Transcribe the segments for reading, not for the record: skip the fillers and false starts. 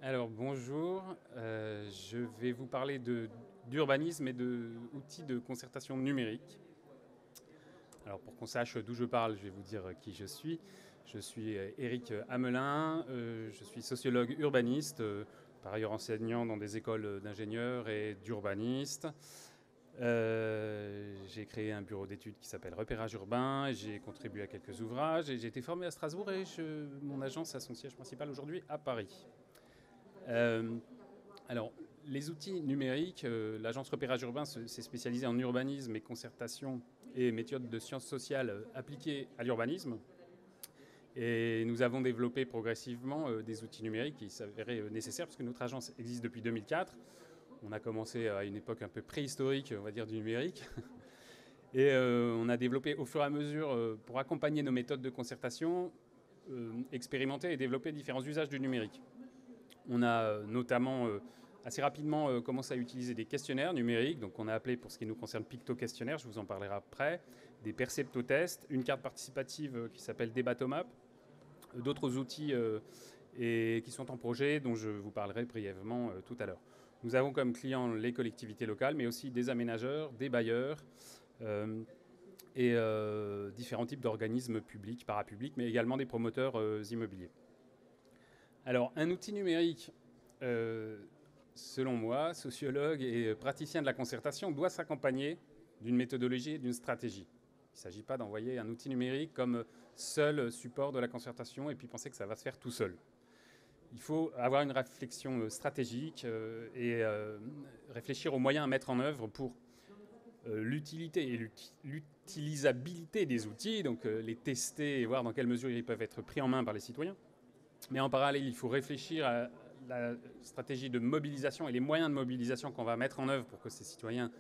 Alors bonjour, je vais vous parler d'urbanisme et d'outils de concertation numérique. Alors pour qu'on sache d'où je parle, je vais vous dire qui je suis. Je suis Éric Hamelin, je suis sociologue urbaniste, par ailleurs enseignant dans des écoles d'ingénieurs et d'urbanistes. J'ai créé un bureau d'études qui s'appelle Repérage Urbain, j'ai contribué à quelques ouvrages et j'ai été formé à Strasbourg et mon agence a son siège principal aujourd'hui à Paris. Euh, alors, les outils numériques, l'agence Repérage Urbain s'est spécialisée en urbanisme et concertation et méthodes de sciences sociales appliquées à l'urbanisme. Et nous avons développé progressivement des outils numériques qui s'avéraient nécessaires parce que notre agence existe depuis 2004. On a commencé à une époque un peu préhistorique, on va dire, du numérique. Et on a développé au fur et à mesure, pour accompagner nos méthodes de concertation, expérimenté et développé différents usages du numérique. On a notamment assez rapidement commencé à utiliser des questionnaires numériques, donc on a appelé pour ce qui nous concerne Picto-questionnaire, je vous en parlerai après, des percepto-tests, une carte participative qui s'appelle Debatomap, d'autres outils et qui sont en projet dont je vous parlerai brièvement tout à l'heure. Nous avons comme clients les collectivités locales, mais aussi des aménageurs, des bailleurs et différents types d'organismes publics, parapublics, mais également des promoteurs immobiliers. Alors, un outil numérique, selon moi, sociologue et praticien de la concertation, doit s'accompagner d'une méthodologie et d'une stratégie. Il ne s'agit pas d'envoyer un outil numérique comme seul support de la concertation et puis penser que ça va se faire tout seul. Il faut avoir une réflexion stratégique et réfléchir aux moyens à mettre en œuvre pour l'utilité et l'utilisabilité des outils, donc les tester et voir dans quelle mesure ils peuvent être pris en main par les citoyens. Mais en parallèle, il faut réfléchir à la stratégie de mobilisation et les moyens de mobilisation qu'on va mettre en œuvre pour que ces citoyens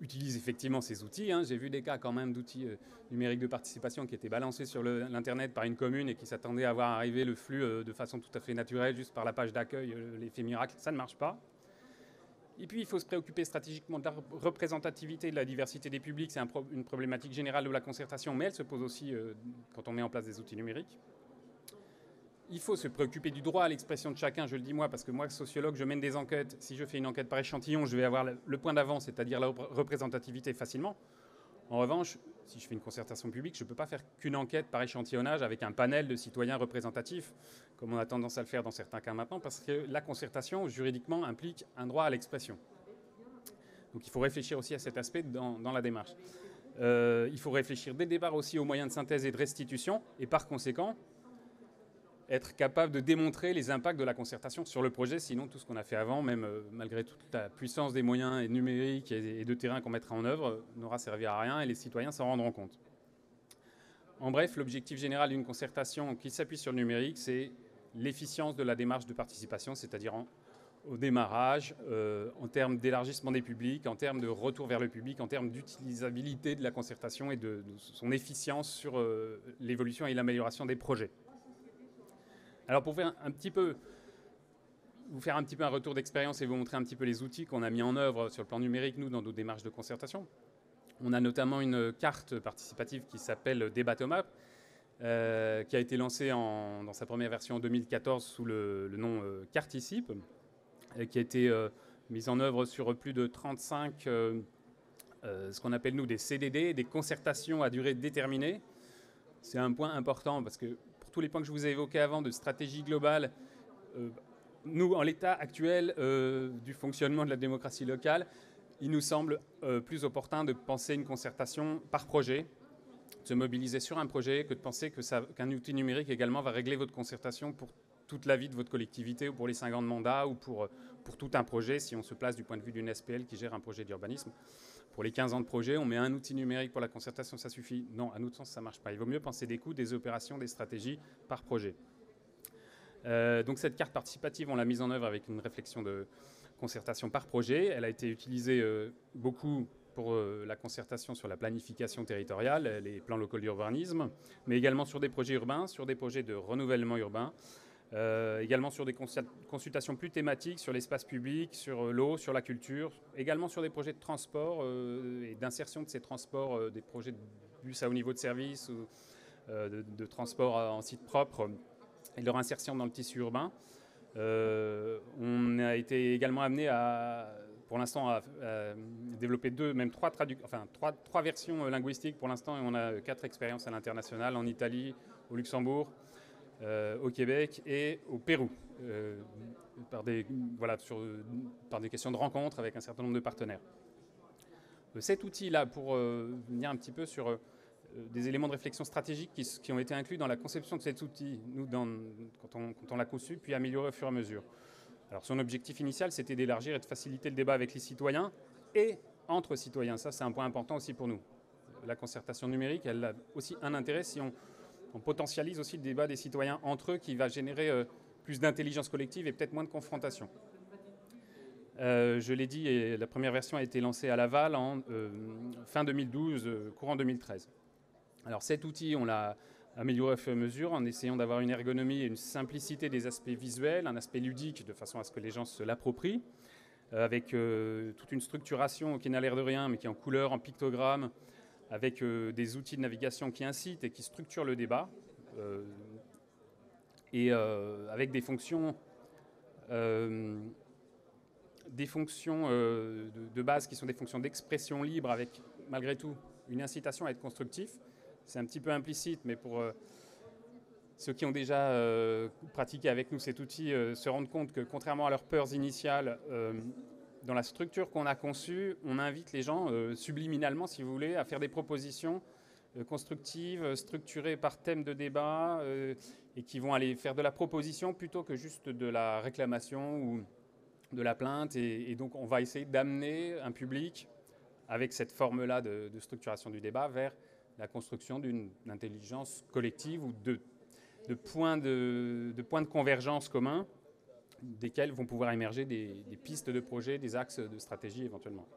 utilisent effectivement ces outils. J'ai vu des cas quand même d'outils numériques de participation qui étaient balancés sur l'Internet par une commune et qui s'attendaient à voir arriver le flux de façon tout à fait naturelle, juste par la page d'accueil, l'effet miracle. Ça ne marche pas. Et puis, il faut se préoccuper stratégiquement de la représentativité, de la diversité des publics. C'est une problématique générale de la concertation, mais elle se pose aussi quand on met en place des outils numériques. Il faut se préoccuper du droit à l'expression de chacun, je le dis moi, parce que moi, sociologue, je mène des enquêtes. Si je fais une enquête par échantillon, je vais avoir le point d'avance, c'est-à-dire la représentativité facilement. En revanche, si je fais une concertation publique, je ne peux pas faire qu'une enquête par échantillonnage avec un panel de citoyens représentatifs, comme on a tendance à le faire dans certains cas maintenant, parce que la concertation, juridiquement, implique un droit à l'expression. Donc il faut réfléchir aussi à cet aspect dans la démarche. Il faut réfléchir dès le départ aussi aux moyens de synthèse et de restitution, et par conséquent, être capable de démontrer les impacts de la concertation sur le projet, sinon tout ce qu'on a fait avant, même malgré toute la puissance des moyens numériques et de terrain qu'on mettra en œuvre, n'aura servi à rien et les citoyens s'en rendront compte. En bref, l'objectif général d'une concertation qui s'appuie sur le numérique, c'est l'efficience de la démarche de participation, c'est-à-dire au démarrage, en termes d'élargissement des publics, en termes de retour vers le public, en termes d'utilisabilité de la concertation et de son efficience sur l'évolution et l'amélioration des projets. Alors pour faire vous faire un petit peu un retour d'expérience et vous montrer un petit peu les outils qu'on a mis en œuvre sur le plan numérique, nous, dans nos démarches de concertation. On a notamment une carte participative qui s'appelle Debatomap, qui a été lancée dans sa première version en 2014 sous le nom Carticipe, qui a été mise en œuvre sur plus de 35, ce qu'on appelle nous des CDD, des concertations à durée déterminée. C'est un point important parce que tous les points que je vous ai évoqués avant de stratégie globale, nous, en l'état actuel du fonctionnement de la démocratie locale, il nous semble plus opportun de penser une concertation par projet, de se mobiliser sur un projet, que de penser qu'un outil numérique également va régler votre concertation pour toute la vie de votre collectivité ou pour les 5 ans de mandat ou pour tout un projet, si on se place du point de vue d'une SPL qui gère un projet d'urbanisme. Pour les 15 ans de projet, on met un outil numérique pour la concertation, ça suffit. Non, à notre sens, ça ne marche pas. Il vaut mieux penser des coûts, des opérations, des stratégies par projet. Donc cette carte participative, on l'a mise en œuvre avec une réflexion de concertation par projet. Elle a été utilisée beaucoup pour la concertation sur la planification territoriale, les plans locaux d'urbanisme, mais également sur des projets urbains, sur des projets de renouvellement urbain, également sur des consultations plus thématiques sur l'espace public, sur l'eau, sur la culture, également sur des projets de transport et d'insertion de ces transports, des projets de bus à haut niveau de service ou de transport en site propre et de leur insertion dans le tissu urbain. On a été également amené pour l'instant à développer trois versions linguistiques pour l'instant, et on a 4 expériences à l'international, en Italie, au Luxembourg, au Québec et au Pérou, par des questions de rencontres avec un certain nombre de partenaires. Cet outil-là, pour venir un petit peu sur des éléments de réflexion stratégique qui ont été inclus dans la conception de cet outil, quand on l'a conçu, puis amélioré au fur et à mesure. Alors son objectif initial, c'était d'élargir et de faciliter le débat avec les citoyens et entre citoyens. Ça, c'est un point important aussi pour nous. La concertation numérique, elle a aussi un intérêt si on potentialise aussi le débat des citoyens entre eux, qui va générer plus d'intelligence collective et peut-être moins de confrontation. Je l'ai dit, et la première version a été lancée à Laval en fin 2012, courant 2013. Alors cet outil, on l'a amélioré au fur et à mesure en essayant d'avoir une ergonomie et une simplicité des aspects visuels, un aspect ludique de façon à ce que les gens se l'approprient, avec toute une structuration qui n'a l'air de rien mais qui est en couleur, en pictogramme, avec des outils de navigation qui incitent et qui structurent le débat, et avec des fonctions de base qui sont des fonctions d'expression libre, avec malgré tout une incitation à être constructif. C'est un petit peu implicite, mais pour ceux qui ont déjà pratiqué avec nous cet outil se rendent compte que contrairement à leurs peurs initiales, dans la structure qu'on a conçue, on invite les gens subliminalement, si vous voulez, à faire des propositions constructives, structurées par thème de débat, et qui vont aller faire de la proposition plutôt que juste de la réclamation ou de la plainte. Et donc on va essayer d'amener un public avec cette forme-là de structuration du débat vers la construction d'une intelligence collective ou de points de convergence communs, desquels vont pouvoir émerger des pistes de projet, des axes de stratégie éventuellement.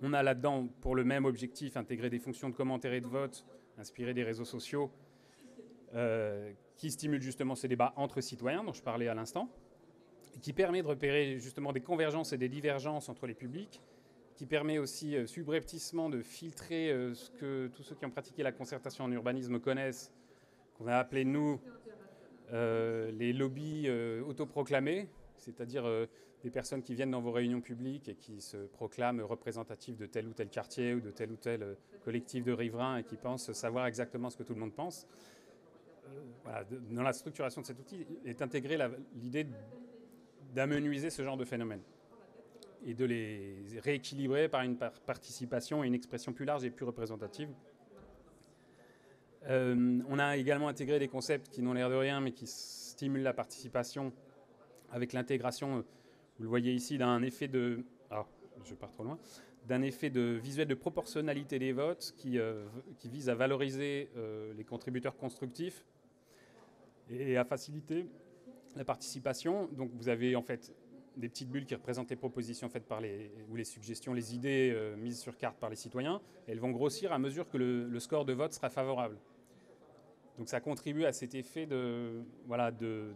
On a là-dedans, pour le même objectif, intégré des fonctions de commentaires et de vote inspirées des réseaux sociaux, qui stimulent justement ces débats entre citoyens dont je parlais à l'instant, qui permet de repérer justement des convergences et des divergences entre les publics, qui permet aussi subrepticement de filtrer ce que tous ceux qui ont pratiqué la concertation en urbanisme connaissent, qu'on a appelé, nous, les lobbies autoproclamés, c'est-à-dire des personnes qui viennent dans vos réunions publiques et qui se proclament représentatifs de tel ou tel quartier ou de tel ou tel collectif de riverains et qui pensent savoir exactement ce que tout le monde pense. Voilà, dans la structuration de cet outil est intégrée l'idée d'amenuiser ce genre de phénomène et de les rééquilibrer par une participation et une expression plus large et plus représentative. On a également intégré des concepts qui n'ont l'air de rien, mais qui stimulent la participation avec l'intégration, vous le voyez ici, d'un effet de... Ah, je pars trop loin. D'un effet de visuel de proportionnalité des votes qui vise à valoriser les contributeurs constructifs et à faciliter la participation. Donc vous avez en fait des petites bulles qui représentent les propositions faites ou les suggestions, les idées mises sur carte par les citoyens. Et elles vont grossir à mesure que le score de vote sera favorable. Donc ça contribue à cet effet de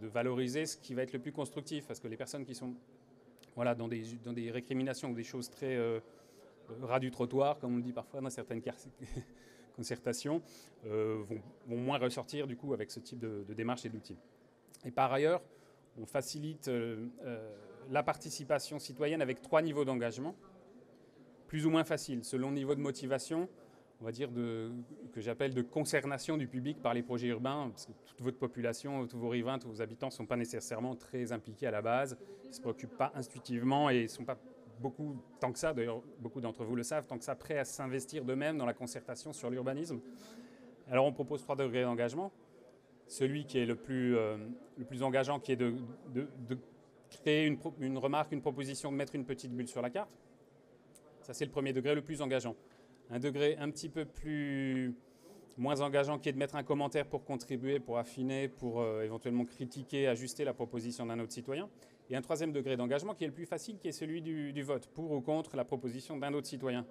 valoriser ce qui va être le plus constructif, parce que les personnes qui sont dans des récriminations ou des choses très ras du trottoir, comme on le dit parfois dans certaines concertations, vont moins ressortir du coup avec ce type de démarche et d'outils. Et par ailleurs, on facilite la participation citoyenne avec 3 niveaux d'engagement, plus ou moins faciles, selon le niveau de motivation, on va dire que j'appelle de concernation du public par les projets urbains, parce que toute votre population, tous vos riverains, tous vos habitants ne sont pas nécessairement très impliqués à la base, ils ne se préoccupent pas intuitivement et ne sont pas beaucoup, tant que ça, d'ailleurs beaucoup d'entre vous le savent, tant que ça, prêts à s'investir d'eux-mêmes dans la concertation sur l'urbanisme. Alors on propose 3 degrés d'engagement. Celui qui est le plus engageant, qui est de créer une remarque, une proposition, de mettre une petite bulle sur la carte. Ça, c'est le premier degré, le plus engageant. Un degré un petit peu moins engageant, qui est de mettre un commentaire pour contribuer, pour affiner, pour éventuellement critiquer, ajuster la proposition d'un autre citoyen. Et un 3e degré d'engagement, qui est le plus facile, qui est celui du vote, pour ou contre la proposition d'un autre citoyen.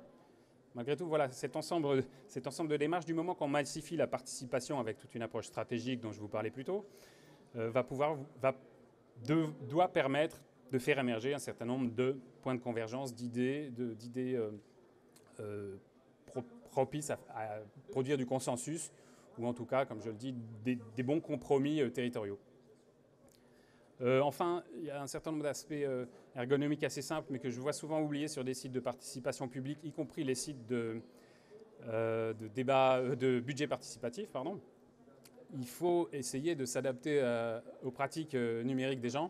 Malgré tout, voilà, cet ensemble de démarches, du moment qu'on massifie la participation avec toute une approche stratégique dont je vous parlais plus tôt, doit permettre de faire émerger un certain nombre de points de convergence, d'idées propices à produire du consensus, ou en tout cas, comme je le dis, des bons compromis territoriaux. Enfin, il y a un certain nombre d'aspects ergonomiques assez simples, mais que je vois souvent oubliés sur des sites de participation publique, y compris les sites de budget participatif, pardon. Il faut essayer de s'adapter aux pratiques numériques des gens.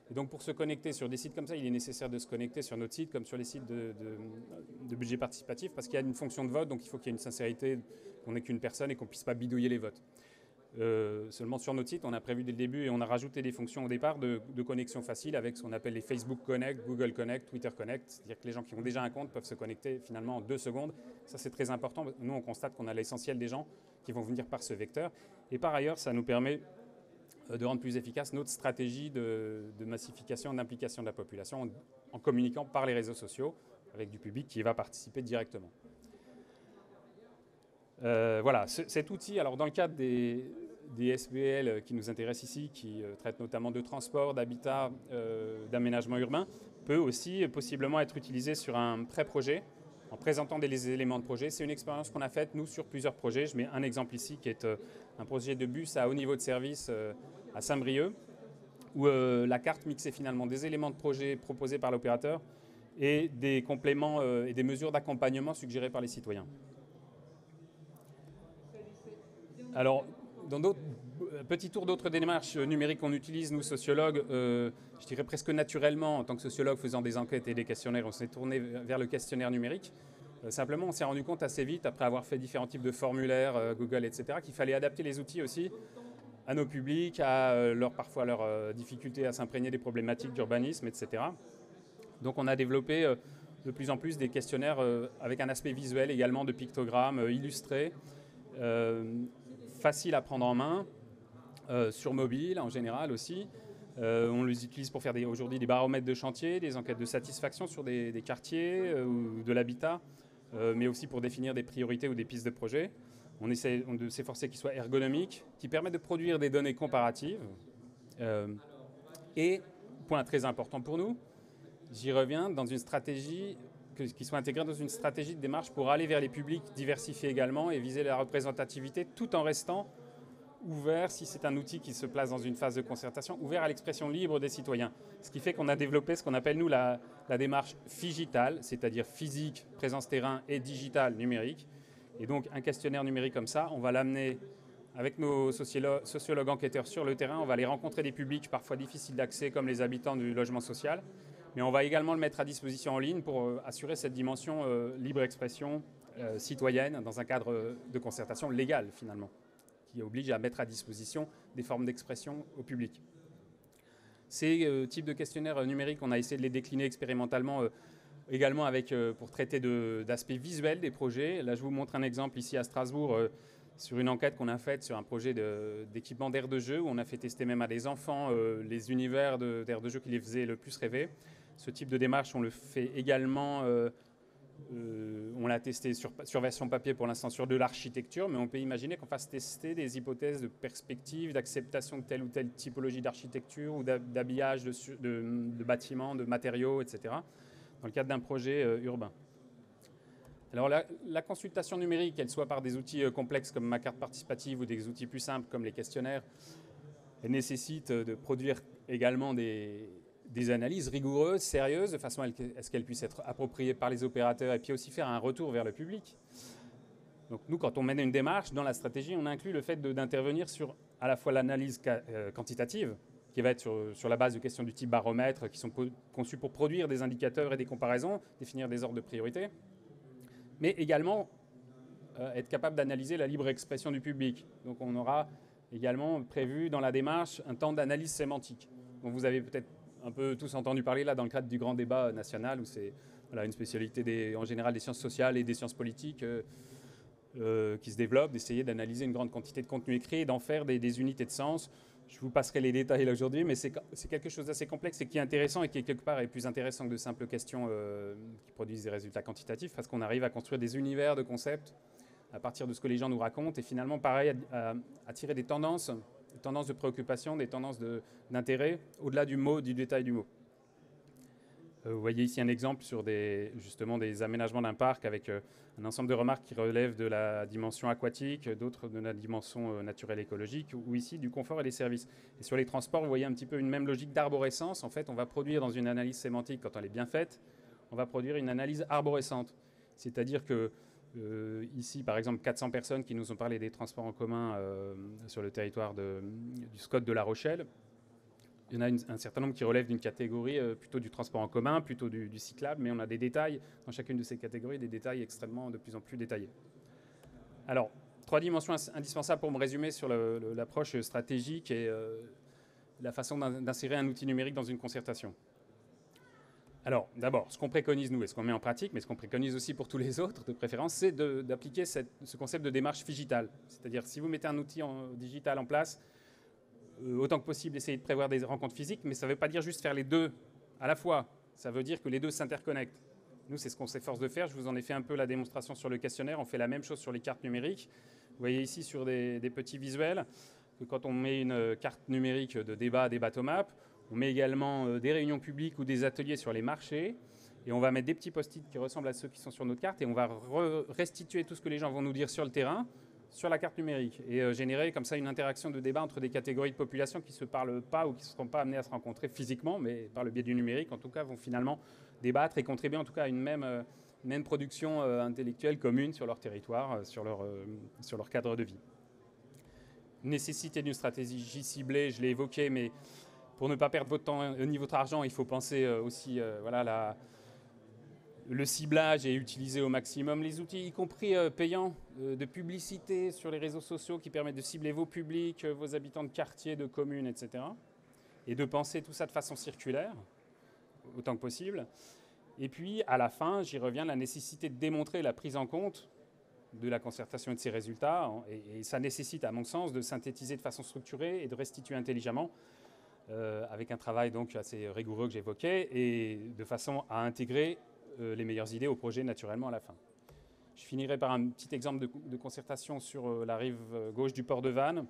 Et donc pour se connecter sur des sites comme ça, il est nécessaire de se connecter sur notre site comme sur les sites de budget participatif, parce qu'il y a une fonction de vote, donc il faut qu'il y ait une sincérité, qu'on n'ait qu'une personne et qu'on ne puisse pas bidouiller les votes. Seulement sur notre site, on a prévu dès le début et on a rajouté des fonctions au départ de connexion facile avec ce qu'on appelle les Facebook Connect, Google Connect, Twitter Connect. C'est-à-dire que les gens qui ont déjà un compte peuvent se connecter finalement en 2 secondes. Ça, c'est très important. Nous, on constate qu'on a l'essentiel des gens qui vont venir par ce vecteur. Et par ailleurs, ça nous permet de rendre plus efficace notre stratégie de massification, d'implication de la population en communiquant par les réseaux sociaux avec du public qui va participer directement. Voilà, cet outil, alors dans le cadre des SBL qui nous intéressent ici, qui traitent notamment de transport, d'habitat, d'aménagement urbain, peut aussi possiblement être utilisé sur un pré-projet en présentant des éléments de projet. C'est une expérience qu'on a faite, nous, sur plusieurs projets. Je mets un exemple ici qui est un projet de bus à haut niveau de service à Saint-Brieuc, où la carte mixait finalement des éléments de projet proposés par l'opérateur et des compléments et des mesures d'accompagnement suggérées par les citoyens. Alors, dans d'autres petit tour d'autres démarches numériques qu'on utilise, nous sociologues, je dirais presque naturellement, en tant que sociologue faisant des enquêtes et des questionnaires, on s'est tourné vers le questionnaire numérique. Simplement, on s'est rendu compte assez vite, après avoir fait différents types de formulaires, Google, etc., qu'il fallait adapter les outils aussi à nos publics, à parfois leurs difficultés à s'imprégner des problématiques d'urbanisme, etc. Donc on a développé de plus en plus des questionnaires avec un aspect visuel également, de pictogrammes illustrés, faciles à prendre en main, sur mobile en général aussi. On les utilise pour faire aujourd'hui des baromètres de chantier, des enquêtes de satisfaction sur des quartiers ou de l'habitat, mais aussi pour définir des priorités ou des pistes de projet. On essaie de s'efforcer qu'ils soient ergonomiques, qui permettent de produire des données comparatives. Et, point très important pour nous, j'y reviens, dans une stratégie qui soit intégrée dans une stratégie de démarche pour aller vers les publics diversifiés également et viser la représentativité tout en restant ouvert, si c'est un outil qui se place dans une phase de concertation, ouvert à l'expression libre des citoyens. Ce qui fait qu'on a développé ce qu'on appelle, nous, la démarche phigitale, c'est-à-dire physique, présence terrain, et digital, numérique. Et donc, un questionnaire numérique comme ça, on va l'amener avec nos sociologues enquêteurs sur le terrain. On va aller rencontrer des publics parfois difficiles d'accès, comme les habitants du logement social. Mais on va également le mettre à disposition en ligne pour assurer cette dimension libre expression citoyenne dans un cadre de concertation légale, finalement, qui oblige à mettre à disposition des formes d'expression au public. Ces types de questionnaires numériques, on a essayé de les décliner expérimentalement également pour traiter d'aspects visuels des projets. Là, je vous montre un exemple ici à Strasbourg sur une enquête qu'on a faite sur un projet d'équipement d'aire de jeu, où on a fait tester même à des enfants les univers d'aire de jeu qui les faisaient le plus rêver. Ce type de démarche, on le fait également... on l'a testé sur version papier pour l'instant sur de l'architecture, mais on peut imaginer qu'on fasse tester des hypothèses de perspective, d'acceptation de telle ou telle typologie d'architecture ou d'habillage de bâtiments, de matériaux, etc., dans le cadre d'un projet urbain. Alors la consultation numérique, qu'elle soit par des outils complexes comme ma carte participative ou des outils plus simples comme les questionnaires, elle nécessite de produire également des analyses rigoureuses, sérieuses, de façon à ce qu'elles puissent être appropriées par les opérateurs et puis aussi faire un retour vers le public. Donc nous, quand on mène une démarche, dans la stratégie, on inclut le fait d'intervenir sur à la fois l'analyse quantitative, qui va être sur la base de questions du type baromètre, qui sont conçues pour produire des indicateurs et des comparaisons, définir des ordres de priorité, mais également être capable d'analyser la libre expression du public. Donc on aura également prévu dans la démarche un temps d'analyse sémantique. Donc vous avez peut-être un peu tous entendu parler là dans le cadre du grand débat national, où c'est une spécialité en général des sciences sociales et des sciences politiques qui se développent, d'essayer d'analyser une grande quantité de contenu écrit et d'en faire des unités de sens. Je vous passerai les détails là aujourd'hui, mais c'est quelque chose d'assez complexe et qui est intéressant et qui, quelque part, est plus intéressant que de simples questions qui produisent des résultats quantitatifs, parce qu'on arrive à construire des univers de concepts à partir de ce que les gens nous racontent et finalement, pareil, à tirer des tendances de préoccupation, des tendances d'intérêt, au-delà du mot, du détail du mot. Vous voyez ici un exemple sur justement des aménagements d'un parc avec un ensemble de remarques qui relèvent de la dimension aquatique, d'autres de la dimension naturelle écologique, ou ici du confort et des services. Et sur les transports, vous voyez un petit peu une même logique d'arborescence. En fait, on va produire dans une analyse sémantique, quand elle est bien faite, on va produire une analyse arborescente. C'est-à-dire que ici, par exemple, 400 personnes qui nous ont parlé des transports en commun sur le territoire du SCOT de La Rochelle. Il y en a un certain nombre qui relèvent d'une catégorie plutôt du transport en commun, plutôt du cyclable, mais on a des détails dans chacune de ces catégories, des détails extrêmement de plus en plus détaillés. Alors, 3 dimensions indispensables pour me résumer sur l'approche stratégique et la façon d'insérer un outil numérique dans une concertation. Alors, d'abord, ce qu'on préconise, nous, et ce qu'on met en pratique, mais ce qu'on préconise aussi pour tous les autres, de préférence, c'est d'appliquer ce concept de démarche digitale. C'est-à-dire, si vous mettez un outil digital en place, autant que possible, essayer de prévoir des rencontres physiques, mais ça ne veut pas dire juste faire les deux à la fois. Ça veut dire que les deux s'interconnectent. Nous, c'est ce qu'on s'efforce de faire. Je vous en ai fait un peu la démonstration sur le questionnaire. On fait la même chose sur les cartes numériques. Vous voyez ici sur des petits visuels que quand on met une carte numérique de débat, des bateaux-maps, on met également des réunions publiques ou des ateliers sur les marchés. Et on va mettre des petits post-it qui ressemblent à ceux qui sont sur notre carte et on va restituer tout ce que les gens vont nous dire sur le terrain sur la carte numérique et générer comme ça une interaction de débat entre des catégories de population qui ne se parlent pas ou qui ne seront pas amenées à se rencontrer physiquement, mais par le biais du numérique, en tout cas, vont finalement débattre et contribuer en tout cas à une même production intellectuelle commune sur leur territoire, sur leur cadre de vie. Nécessité d'une stratégie ciblée, je l'ai évoqué, mais pour ne pas perdre votre temps ni votre argent, il faut penser aussi le ciblage et utiliser au maximum les outils, y compris payants, de publicité sur les réseaux sociaux qui permettent de cibler vos publics, vos habitants de quartier, de communes, etc. Et de penser tout ça de façon circulaire, autant que possible. Et puis, à la fin, j'y reviens, la nécessité de démontrer la prise en compte de la concertation et de ses résultats. Et ça nécessite, à mon sens, de synthétiser de façon structurée et de restituer intelligemment, avec un travail donc assez rigoureux que j'évoquais, et de façon à intégrer les meilleures idées au projet naturellement à la fin. Je finirai par un petit exemple de concertation sur la rive gauche du port de Vannes.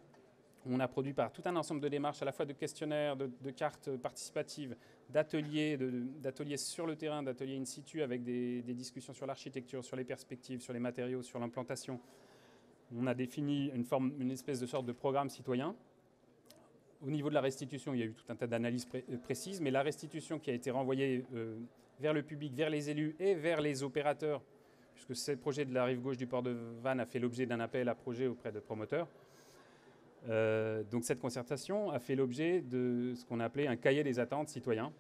On a produit par tout un ensemble de démarches, à la fois de questionnaires, de cartes participatives, d'ateliers sur le terrain, d'ateliers in situ avec des discussions sur l'architecture, sur les perspectives, sur les matériaux, sur l'implantation. On a défini une espèce de sorte de programme citoyen. Au niveau de la restitution, il y a eu tout un tas d'analyses précises, mais la restitution qui a été renvoyée vers le public, vers les élus et vers les opérateurs, puisque ce projet de la rive gauche du port de Vannes a fait l'objet d'un appel à projet auprès de promoteurs. Donc cette concertation a fait l'objet de ce qu'on a appelé un cahier des attentes citoyens,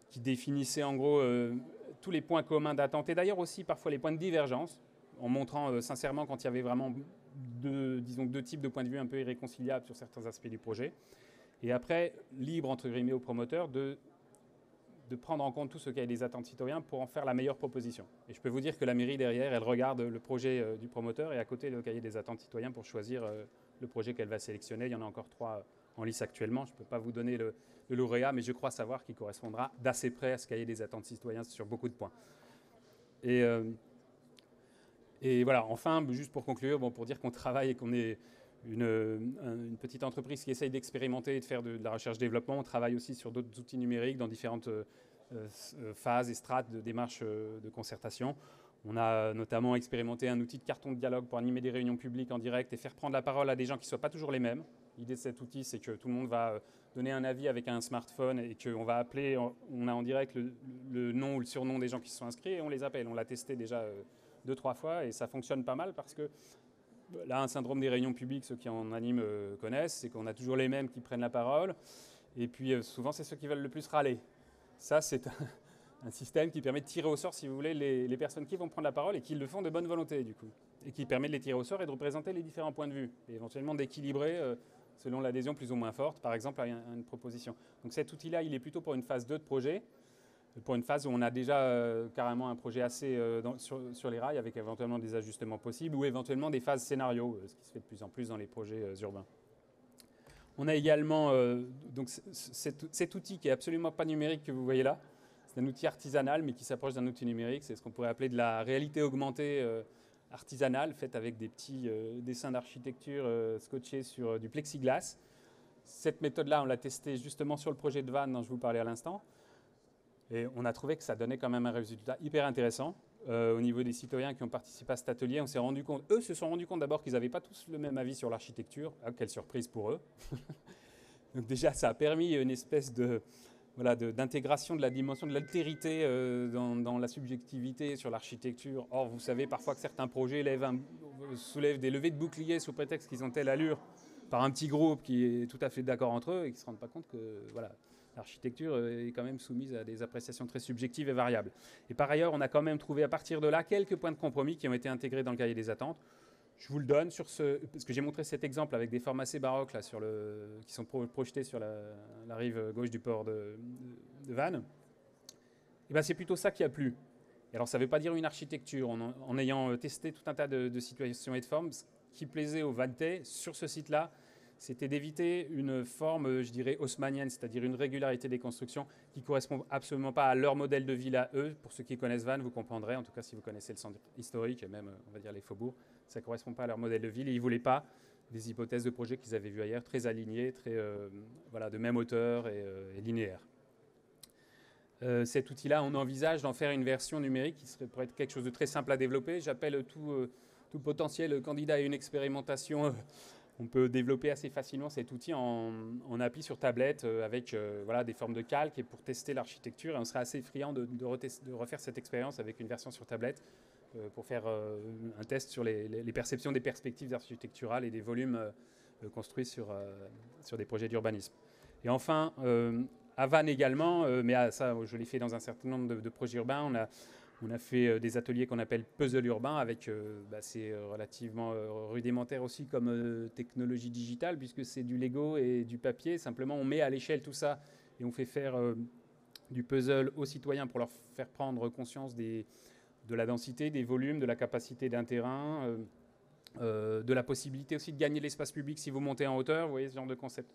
qui définissait en gros tous les points communs d'attente et d'ailleurs aussi parfois les points de divergence, en montrant sincèrement quand il y avait vraiment deux types de points de vue un peu irréconciliables sur certains aspects du projet. Et après, libre entre guillemets aux promoteurs de prendre en compte tout ce cahier des attentes citoyens pour en faire la meilleure proposition. Et je peux vous dire que la mairie derrière, elle regarde le projet du promoteur et à côté le cahier des attentes citoyens pour choisir le projet qu'elle va sélectionner. Il y en a encore 3 en lice actuellement. Je ne peux pas vous donner le lauréat, mais je crois savoir qu'il correspondra d'assez près à ce cahier des attentes citoyens sur beaucoup de points. Et voilà, enfin, juste pour conclure, pour dire qu'on travaille et qu'on est une petite entreprise qui essaye d'expérimenter et de faire de la recherche-développement. On travaille aussi sur d'autres outils numériques dans différentes phases et strates de démarches de concertation. On a notamment expérimenté un outil de carton de dialogue pour animer des réunions publiques en direct et faire prendre la parole à des gens qui ne soient pas toujours les mêmes. L'idée de cet outil, c'est que tout le monde va donner un avis avec un smartphone et qu'on va appeler, on a en direct le nom ou le surnom des gens qui se sont inscrits et on les appelle. On l'a testé déjà 2-3 fois et ça fonctionne pas mal parce que là, un syndrome des réunions publiques, ceux qui en animent connaissent, c'est qu'on a toujours les mêmes qui prennent la parole et puis souvent c'est ceux qui veulent le plus râler. Ça, c'est un système qui permet de tirer au sort, si vous voulez, les personnes qui vont prendre la parole et qui le font de bonne volonté, du coup. Et qui permet de les tirer au sort et de représenter les différents points de vue. Et éventuellement d'équilibrer, selon l'adhésion plus ou moins forte, par exemple, à une proposition. Donc cet outil-là, il est plutôt pour une phase 2 de projet, pour une phase où on a déjà carrément un projet assez sur les rails, avec éventuellement des ajustements possibles, ou éventuellement des phases scénarios, ce qui se fait de plus en plus dans les projets urbains. On a également donc cet outil qui est absolument pas numérique que vous voyez là. C'est un outil artisanal, mais qui s'approche d'un outil numérique. C'est ce qu'on pourrait appeler de la réalité augmentée artisanale, faite avec des petits dessins d'architecture scotchés sur du plexiglas. Cette méthode-là, on l'a testée justement sur le projet de Vannes dont je vous parlais à l'instant. Et on a trouvé que ça donnait quand même un résultat hyper intéressant. Au niveau des citoyens qui ont participé à cet atelier, on s'est rendu compte, eux se sont rendus compte d'abord qu'ils n'avaient pas tous le même avis sur l'architecture. Ah, quelle surprise pour eux. Donc déjà, ça a permis une espèce de, voilà, d'intégration de la dimension de l'altérité dans la subjectivité sur l'architecture. Or, vous savez parfois que certains projets soulèvent des levées de boucliers sous prétexte qu'ils ont telle allure par un petit groupe qui est tout à fait d'accord entre eux et qui ne se rendent pas compte que voilà, l'architecture est quand même soumise à des appréciations très subjectives et variables. Et par ailleurs, on a quand même trouvé à partir de là quelques points de compromis qui ont été intégrés dans le cahier des attentes. Je vous le donne parce que j'ai montré cet exemple avec des formes assez baroques là, qui sont projetées sur la rive gauche du port de Vannes. Et ben, c'est plutôt ça qui a plu. Et alors ça ne veut pas dire une architecture. En ayant testé tout un tas de situations et de formes, ce qui plaisait aux Vanntais sur ce site-là, c'était d'éviter une forme, je dirais, haussmannienne, c'est-à-dire une régularité des constructions qui ne correspond absolument pas à leur modèle de ville à eux. Pour ceux qui connaissent Vannes, vous comprendrez, en tout cas si vous connaissez le centre historique et même, on va dire, les faubourgs, ça ne correspond pas à leur modèle de ville. Et ils ne voulaient pas des hypothèses de projets qu'ils avaient vues ailleurs, très alignées, très, voilà, de même hauteur et linéaires. Cet outil-là, on envisage d'en faire une version numérique qui pourrait être quelque chose de très simple à développer. J'appelle tout potentiel candidat à une expérimentation. On peut développer assez facilement cet outil en appli sur tablette avec voilà, des formes de calque et pour tester l'architecture. Et on serait assez friand de refaire cette expérience avec une version sur tablette pour faire un test sur les perceptions des perspectives architecturales et des volumes construits sur des projets d'urbanisme. Et enfin, à Vannes également, mais ça, je l'ai fait dans un certain nombre de projets urbains, on a fait des ateliers qu'on appelle puzzle urbain avec, c'est relativement rudimentaire aussi comme technologie digitale puisque c'est du Lego et du papier. Simplement, on met à l'échelle tout ça et on fait faire du puzzle aux citoyens pour leur faire prendre conscience de la densité, des volumes, de la capacité d'un terrain, de la possibilité aussi de gagner l'espace public si vous montez en hauteur. Vous voyez ce genre de concept.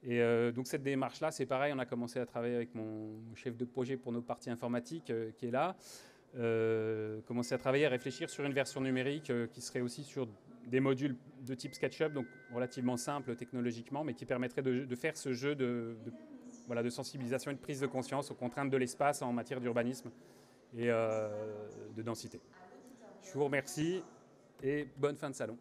Et donc cette démarche-là, c'est pareil, on a commencé à travailler avec mon chef de projet pour nos parties informatiques qui est là, commencer à travailler, à réfléchir sur une version numérique qui serait aussi sur des modules de type SketchUp, donc relativement simple technologiquement, mais qui permettrait de faire ce jeu de sensibilisation et de prise de conscience aux contraintes de l'espace en matière d'urbanisme et de densité. Je vous remercie et bonne fin de salon.